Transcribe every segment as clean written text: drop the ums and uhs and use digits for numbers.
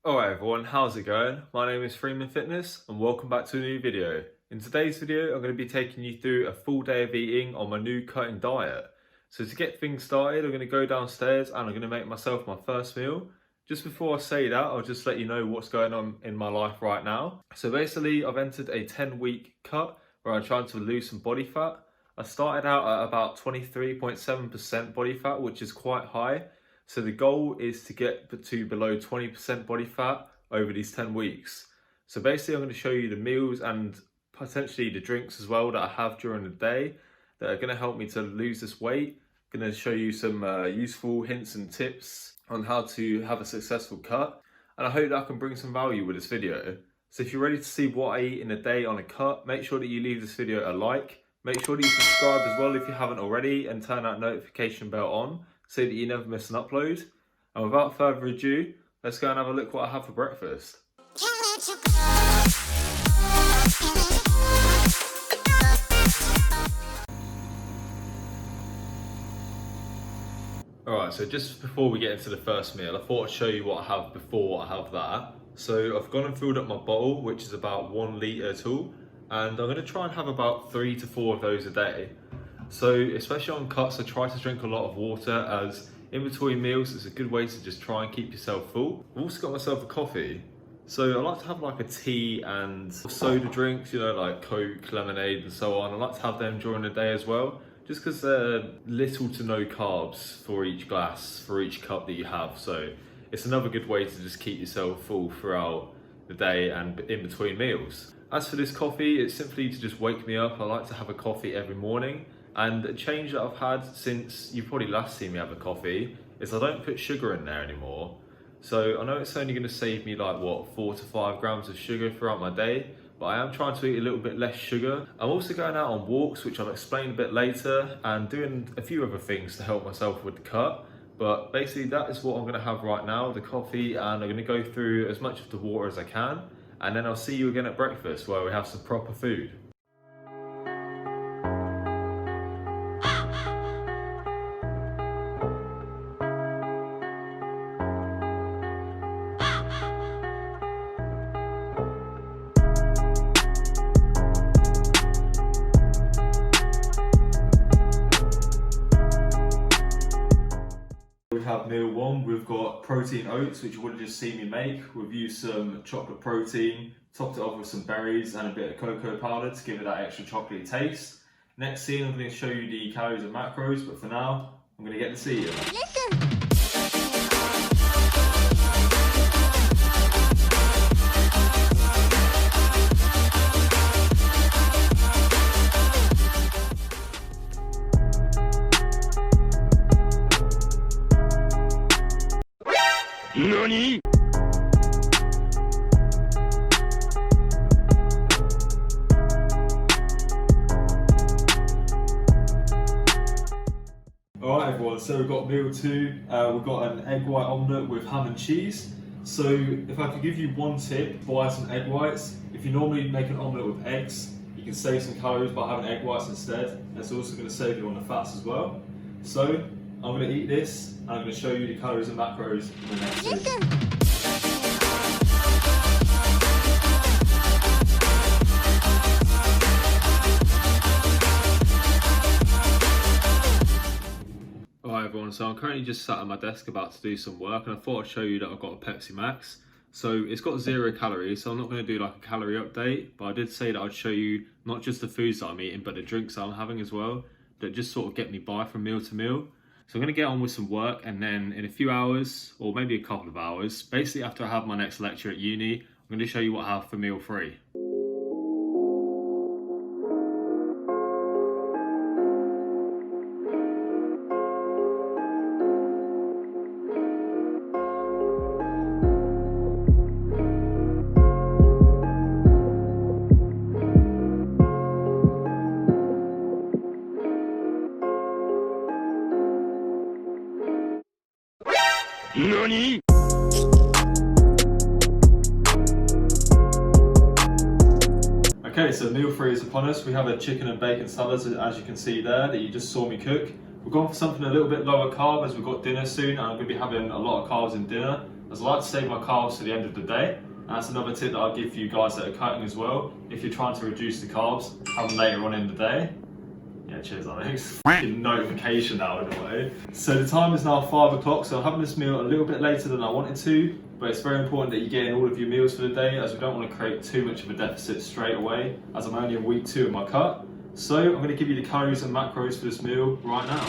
Alright everyone, how's it going? My name is Freeman Fitness and welcome back to a new video. In today's video, I'm going to be taking you through a full day of eating on my new cutting diet. So to get things started, I'm going to go downstairs and I'm going to make myself my first meal. Just before I say that, I'll just let you know what's going on in my life right now. So basically, I've entered a 10-week cut where I'm trying to lose some body fat. I started out at about 23.7% body fat, which is quite high. So the goal is to get to below 20% body fat over these 10 weeks. So basically I'm going to show you the meals and potentially the drinks as well that I have during the day that are going to help me to lose this weight. I'm going to show you some useful hints and tips on how to have a successful cut. And I hope that I can bring some value with this video. So if you're ready to see what I eat in a day on a cut, make sure that you leave this video a like. Make sure that you subscribe as well if you haven't already and turn that notification bell on, so that you never miss an upload. And without further ado, let's go and have a look what I have for breakfast. Alright, so just before we get into the first meal, I thought I'd show you what I have before I have that. So I've gone and filled up my bottle, which is about 1 litre tall, and I'm going to try and have about 3 to 4 of those a day. So especially on cuts, I try to drink a lot of water, as in between meals it's a good way to just try and keep yourself full. I've also got myself a coffee. So I like to have like a tea and soda drinks, you know, like Coke, lemonade and so on. I like to have them during the day as well, just because they're little to no carbs for each glass, for each cup that you have. So it's another good way to just keep yourself full throughout the day and in between meals. As for this coffee, it's simply to just wake me up. I like to have a coffee every morning. And a change that I've had since you probably last seen me have a coffee is I don't put sugar in there anymore. So I know it's only going to save me like what, 4 to 5 grams of sugar throughout my day, but I am trying to eat a little bit less sugar. I'm also going out on walks, which I'll explain a bit later, and doing a few other things to help myself with the cut. But basically that is what I'm going to have right now, the coffee, and I'm going to go through as much of the water as I can. And then I'll see you again at breakfast where we have some proper food. We have meal one, we've got protein oats, which you would have just seen me make. We've used some chocolate protein, topped it off with some berries and a bit of cocoa powder to give it that extra chocolatey taste. Next scene, I'm going to show you the calories and macros, but for now, I'm going to get this eating. NANI?! Alright everyone, so we've got meal two, we've got an egg white omelette with ham and cheese. So if I could give you one tip, buy some egg whites. If you normally make an omelette with eggs, you can save some calories by having egg whites instead. That's also going to save you on the fats as well. So I'm going to eat this and I'm going to show you the calories and macros in the next video. Alright everyone, so I'm currently just sat at my desk about to do some work, and I thought I'd show you that I've got a Pepsi Max. So it's got 0 calories, so I'm not going to do like a calorie update, but I did say that I'd show you not just the foods that I'm eating, but the drinks that I'm having as well, that just sort of get me by from meal to meal. So I'm going to get on with some work, and then in a few hours, or maybe a couple of hours, basically after I have my next lecture at uni, I'm going to show you what I have for meal 3. NANI?! Okay, so meal 3 is upon us. We have a chicken and bacon salad, as you can see there, that you just saw me cook. We're going for something a little bit lower carb as we've got dinner soon, and I'm going to be having a lot of carbs in dinner, as I like to save my carbs to the end of the day. And that's another tip that I'll give for you guys that are cutting as well. If you're trying to reduce the carbs, have them later on in the day. Yeah, cheers Alex. Fucking notification now in a way. So the time is now 5 o'clock, so I'm having this meal a little bit later than I wanted to, but it's very important that you get in all of your meals for the day, as we don't want to create too much of a deficit straight away, as I'm only in week 2 of my cut. So I'm going to give you the calories and macros for this meal right now.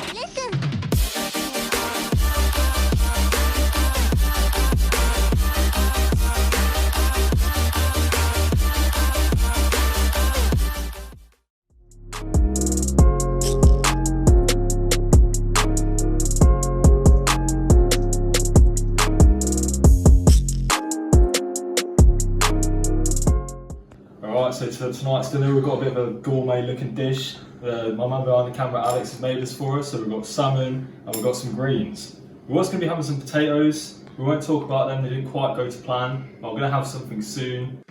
Alright, so for tonight's dinner we've got a bit of a gourmet looking dish. My man behind the camera, Alex, has made this for us. So we've got salmon and we've got some greens. We're also going to be having some potatoes. We won't talk about them, they didn't quite go to plan. But I'm going to have something soon.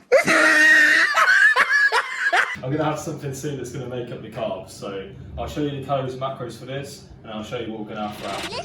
I'm going to have something soon that's going to make up the carbs. So I'll show you the calories and macros for this, and I'll show you what we're going to have for after.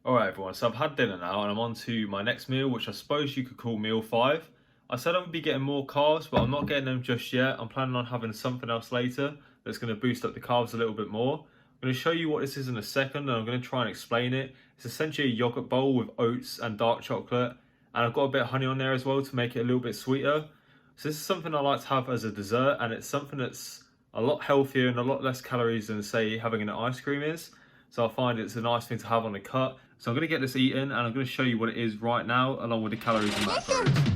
Alright everyone, so I've had dinner now and I'm on to my next meal, which I suppose you could call meal 5. I said I would be getting more carbs, but I'm not getting them just yet. I'm planning on having something else later that's going to boost up the carbs a little bit more. I'm going to show you what this is in a second, and I'm going to try and explain it. It's essentially a yogurt bowl with oats and dark chocolate, and I've got a bit of honey on there as well to make it a little bit sweeter. So this is something I like to have as a dessert, and it's something that's a lot healthier and a lot less calories than, say, having an ice cream is. So I find it's a nice thing to have on the cut. So I'm going to get this eaten, and I'm going to show you what it is right now, along with the calories and macros.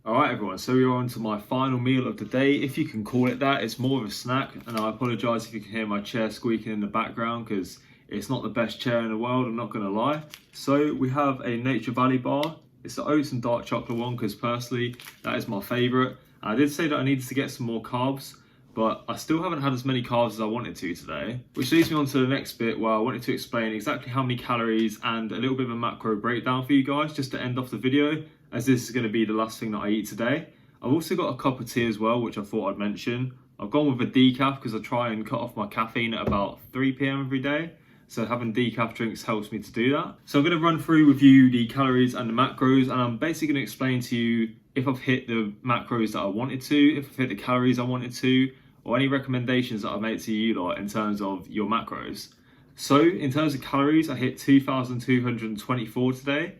Alright everyone, so we're on to my final meal of the day, if you can call it that. It's more of a snack, and I apologise if you can hear my chair squeaking in the background, because it's not the best chair in the world, I'm not going to lie. So we have a Nature Valley bar. It's the oats and dark chocolate one, because personally that is my favourite. I did say that I needed to get some more carbs, but I still haven't had as many carbs as I wanted to today. Which leads me on to the next bit, where I wanted to explain exactly how many calories and a little bit of a macro breakdown for you guys, just to end off the video, as this is going to be the last thing that I eat today. I've also got a cup of tea as well, which I thought I'd mention. I've gone with a decaf because I try and cut off my caffeine at about 3 PM every day. So having decaf drinks helps me to do that. So I'm going to run through with you the calories and the macros, and I'm basically going to explain to you if I've hit the macros that I wanted to, if I've hit the calories I wanted to, or any recommendations that I've made to you lot in terms of your macros. So in terms of calories, I hit 2,224 today.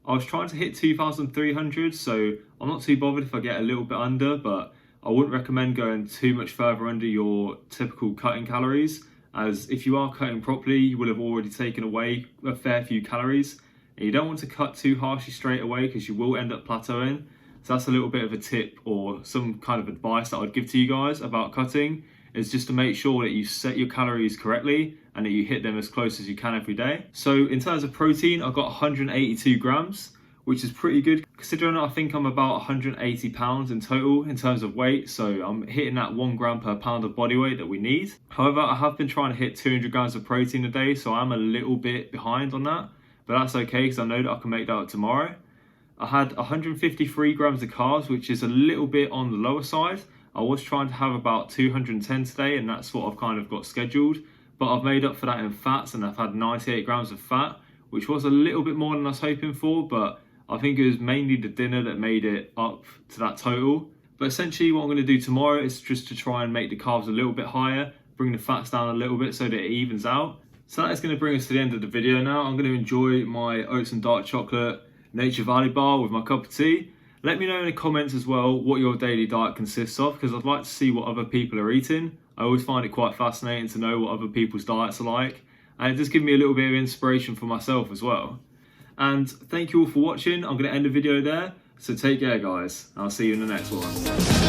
I was trying to hit 2,300, so I'm not too bothered if I get a little bit under, but I wouldn't recommend going too much further under your typical cutting calories, as if you are cutting properly, you will have already taken away a fair few calories, and you don't want to cut too harshly straight away because you will end up plateauing. So that's a little bit of a tip, or some kind of advice that I'd give to you guys about cutting, is just to make sure that you set your calories correctly and that you hit them as close as you can every day. So in terms of protein, I've got 182 grams, which is pretty good considering I think I'm about 180 pounds in total in terms of weight. So I'm hitting that 1 gram per pound of body weight that we need. However, I have been trying to hit 200 grams of protein a day, so I'm a little bit behind on that, but that's okay because I know that I can make that up tomorrow. I had 153 grams of carbs, which is a little bit on the lower side. I was trying to have about 210 today, and that's what I've kind of got scheduled, but I've made up for that in fats, and I've had 98 grams of fat, which was a little bit more than I was hoping for, but I think it was mainly the dinner that made it up to that total. But essentially what I'm going to do tomorrow is just to try and make the carbs a little bit higher, bring the fats down a little bit so that it evens out. So that is going to bring us to the end of the video now. I'm going to enjoy my oats and dark chocolate Nature Valley bar with my cup of tea. Let me know in the comments as well what your daily diet consists of, because I'd like to see what other people are eating. I always find it quite fascinating to know what other people's diets are like, and it just gives me a little bit of inspiration for myself as well. And thank you all for watching. I'm going to end the video there, so take care guys, and I'll see you in the next one.